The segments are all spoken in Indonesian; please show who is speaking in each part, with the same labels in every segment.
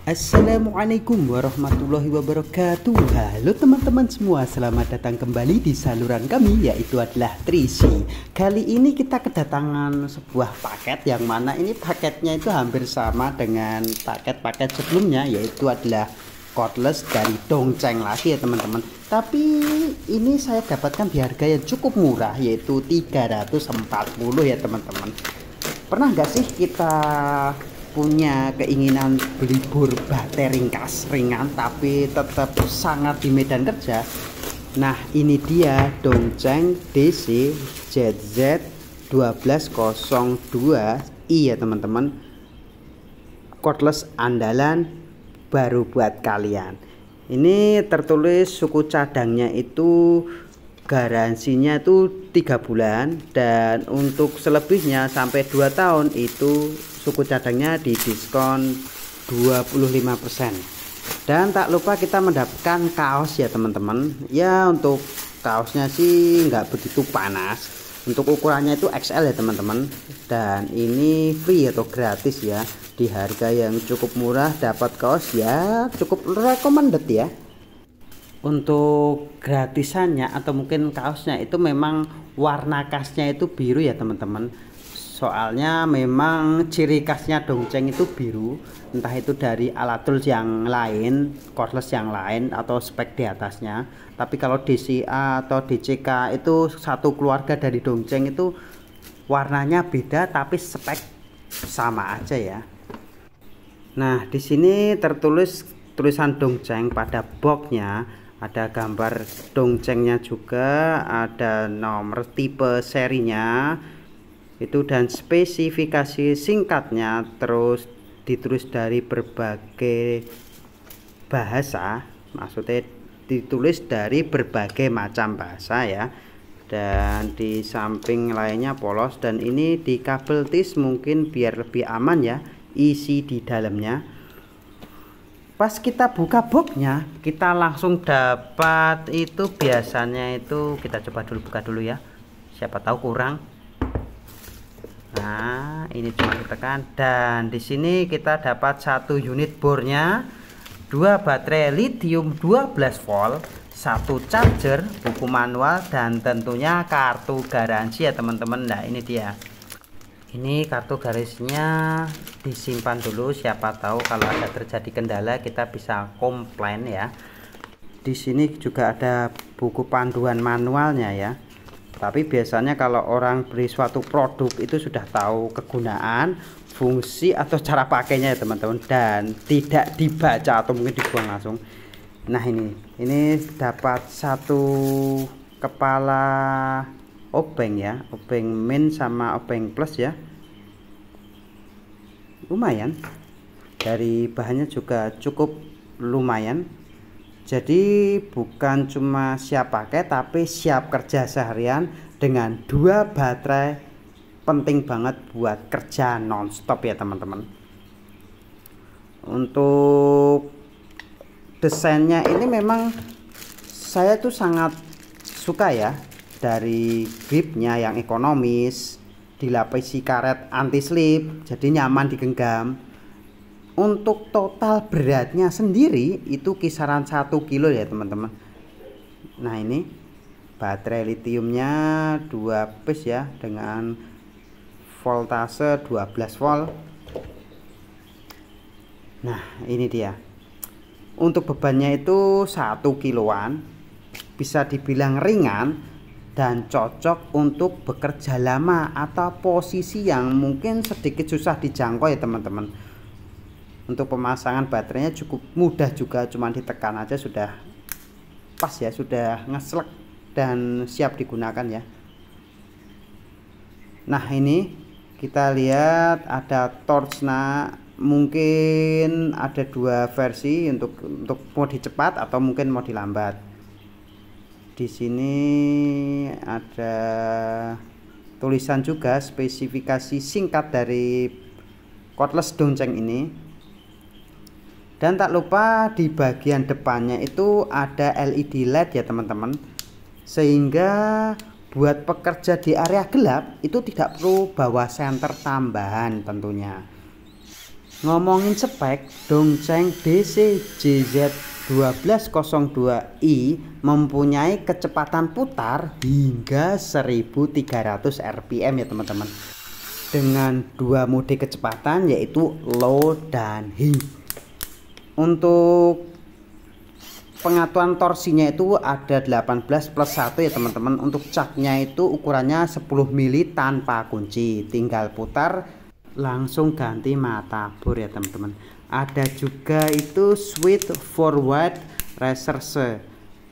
Speaker 1: Assalamualaikum warahmatullahi wabarakatuh. Halo teman-teman semua, selamat datang kembali di saluran kami, yaitu adalah Trisi. Kali ini kita kedatangan sebuah paket, yang mana ini paketnya itu hampir sama dengan paket-paket sebelumnya, yaitu adalah cordless dari Dongcheng lagi ya teman-teman. Tapi ini saya dapatkan di harga yang cukup murah, yaitu 340 ya teman-teman. Pernah nggak sih kita punya keinginan beli bor baterai ringkas ringan tapi tetap sangat di medan kerja? Nah, ini dia Dongcheng DC ZZ1202i ya teman-teman, cordless andalan baru buat kalian. Ini tertulis suku cadangnya itu garansinya itu 3 bulan, dan untuk selebihnya sampai 2 tahun itu suku cadangnya di diskon 25%. Dan tak lupa kita mendapatkan kaos ya teman-teman. Ya, untuk kaosnya sih nggak begitu panas, untuk ukurannya itu XL ya teman-teman, dan ini free atau gratis ya. Di harga yang cukup murah dapat kaos ya cukup recommended ya. Untuk gratisannya atau mungkin kaosnya itu memang warna khasnya itu biru ya teman-teman. Soalnya memang ciri khasnya Dongcheng itu biru, entah itu dari alat tools yang lain, cordless yang lain, atau spek di atasnya. Tapi kalau DCA atau DCK itu satu keluarga dari Dongcheng itu warnanya beda tapi spek sama aja ya. Nah, di sini tertulis tulisan Dongcheng pada boxnya, ada gambar Dongchengnya juga, ada nomor tipe serinya itu dan spesifikasi singkatnya, terus ditulis dari berbagai bahasa, maksudnya ditulis dari berbagai macam bahasa ya. Dan di samping lainnya polos, dan ini di kabel tis mungkin biar lebih aman ya isi di dalamnya. Pas kita buka boxnya, kita langsung dapat itu, biasanya itu kita coba dulu buka dulu ya, siapa tahu kurang. Nah, ini cuma ditekan, dan di sini kita dapat 1 unit bornya, 2 baterai lithium 12 volt, 1 charger, buku manual, dan tentunya kartu garansi ya teman-teman. Nah, ini dia. Ini kartu garisnya disimpan dulu, siapa tahu kalau ada terjadi kendala kita bisa komplain ya. Di sini juga ada buku panduan manualnya ya. Tapi biasanya kalau orang beli suatu produk itu sudah tahu kegunaan, fungsi atau cara pakainya ya teman-teman, dan tidak dibaca atau mungkin dibuang langsung. Nah, ini dapat 1 kepala obeng ya, obeng min sama obeng plus ya. Lumayan, dari bahannya juga cukup lumayan, jadi bukan cuma siap pakai tapi siap kerja seharian dengan 2 baterai, penting banget buat kerja nonstop ya teman-teman. Untuk desainnya ini memang saya tuh sangat suka ya, dari gripnya yang ekonomis, dilapisi karet anti slip jadi nyaman digenggam. Untuk total beratnya sendiri itu kisaran 1 kilo ya teman-teman. Nah, ini baterai lithiumnya 2 piece ya, dengan voltase 12 volt. Nah, ini dia. Untuk bebannya itu 1 kiloan, bisa dibilang ringan dan cocok untuk bekerja lama atau posisi yang mungkin sedikit susah dijangkau ya teman-teman. Untuk pemasangan baterainya cukup mudah juga, cuma ditekan aja sudah pas ya, sudah ngeslek dan siap digunakan ya. Nah, ini kita lihat ada torchnya, mungkin ada 2 versi untuk mode cepat atau mungkin mode lambat. Di sini ada tulisan juga spesifikasi singkat dari cordless Dongcheng ini. Dan tak lupa di bagian depannya itu ada LED LED ya teman-teman, sehingga buat pekerja di area gelap itu tidak perlu bawa senter tambahan tentunya. Ngomongin spek, Dongcheng DC-JZ1202i mempunyai kecepatan putar hingga 1300 rpm ya teman-teman, dengan dua mode kecepatan yaitu low dan high. Untuk pengaturan torsinya itu ada 18+1 ya teman-teman. Untuk caknya itu ukurannya 10 mili tanpa kunci, tinggal putar langsung ganti mata bor ya teman-teman. Ada juga itu switch forward reverse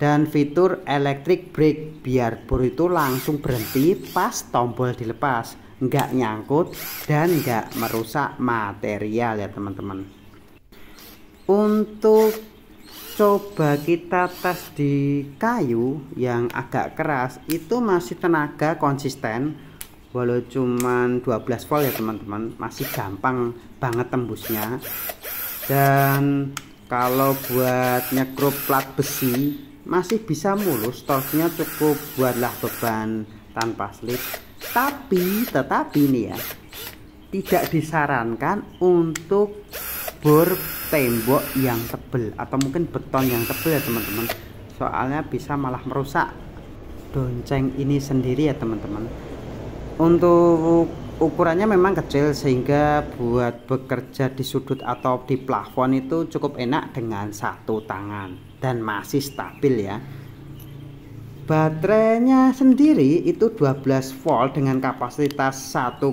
Speaker 1: dan fitur electric brake, biar bor itu langsung berhenti pas tombol dilepas, nggak nyangkut dan nggak merusak material ya teman-teman. Untuk coba kita tes di kayu yang agak keras, itu masih tenaga konsisten, walau cuman 12 volt ya teman-teman, masih gampang banget tembusnya. Dan kalau buat nyekrup plat besi masih bisa mulus, torsinya cukup buatlah beban tanpa slip. Tetapi nih ya, tidak disarankan untuk bor tembok yang tebel atau mungkin beton yang tebel ya teman-teman, soalnya bisa malah merusak Dongcheng ini sendiri ya teman-teman. Untuk ukurannya memang kecil sehingga buat bekerja di sudut atau di plafon itu cukup enak dengan satu tangan dan masih stabil ya. Baterainya sendiri itu 12 volt dengan kapasitas 1,5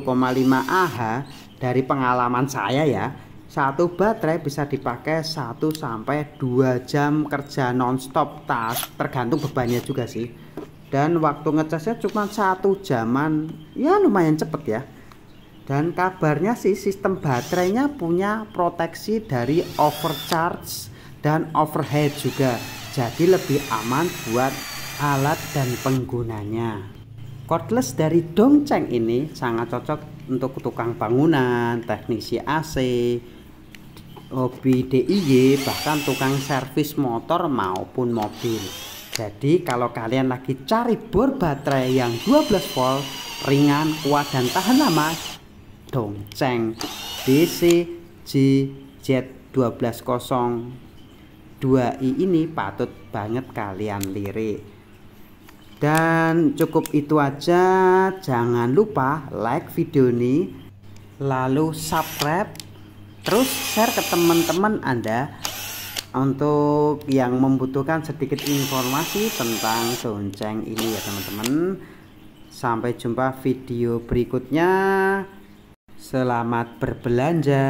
Speaker 1: Ah. Dari pengalaman saya ya, satu baterai bisa dipakai 1-2 jam kerja nonstop, tergantung bebannya juga sih. Dan waktu ngecasnya cuma 1 jaman, ya lumayan cepet ya. Dan kabarnya sih sistem baterainya punya proteksi dari overcharge dan overheat juga, jadi lebih aman buat alat dan penggunanya. Cordless dari Dongcheng ini sangat cocok untuk tukang bangunan, teknisi AC, hobi DIY, bahkan tukang servis motor maupun mobil. Jadi kalau kalian lagi cari bor baterai yang 12 volt, ringan, kuat dan tahan lama, Dongcheng DC-JZ1202i ini patut banget kalian lirik. Dan cukup itu aja, jangan lupa like video ini, lalu subscribe, terus share ke teman-teman Anda untuk yang membutuhkan sedikit informasi tentang Dongcheng ini ya teman-teman. Sampai jumpa video berikutnya. Selamat berbelanja.